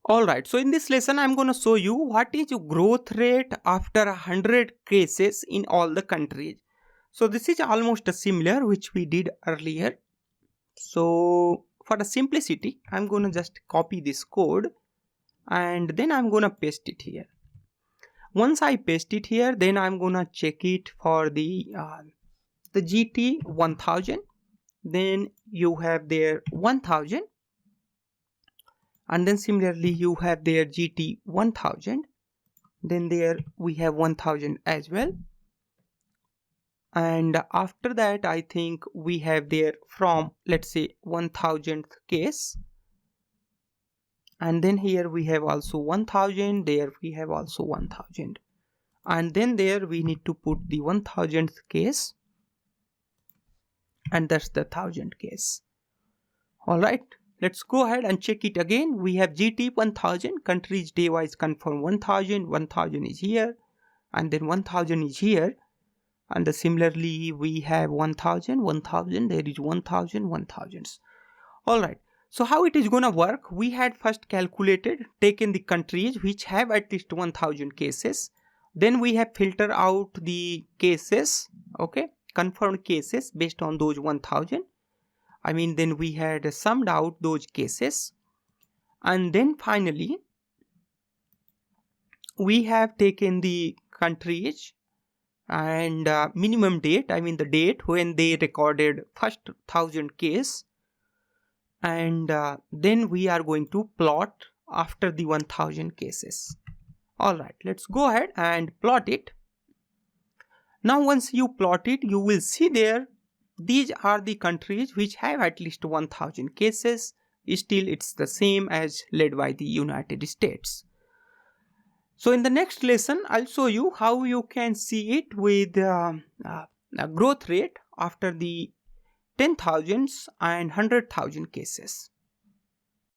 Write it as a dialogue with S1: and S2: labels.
S1: Alright, so in this lesson I'm going to show you what is growth rate after 100 cases in all the countries. So this is almost similar which we did earlier. So for the simplicity, I'm going to just copy this code and then I'm going to paste it here. Once I paste it here, then I'm going to check it for the GT 1000. Then you have there 1000. And then similarly you have their GT 1000, then there we have 1000 as well, and after that I think we have there from, let's say, 1000th case, and then here we have also 1000, there we have also 1000, and then there we need to put the 1000th case, and that's the 1000th case. All right. Let's go ahead and check it again. We have GT 1000, countries day-wise confirm 1000, 1000 is here, and then 1000 is here. And similarly, we have 1000, 1000, there is 1000, 1000s. Alright, so how it is going to work? We had first calculated, taken the countries which have at least 1000 cases. Then we have filtered out the cases, okay, confirmed cases based on those 1000. Then we had summed out those cases, and then finally we have taken the countries and minimum date, the date when they recorded first 1000 case, and then we are going to plot after the 1000 cases. Alright, let's go ahead and plot it. Now once you plot it, you will see there these are the countries which have at least 1000 cases. Still it's the same as led by the United States. So in the next lesson I'll show you how you can see it with a growth rate after the 10,000s and 100,000 cases.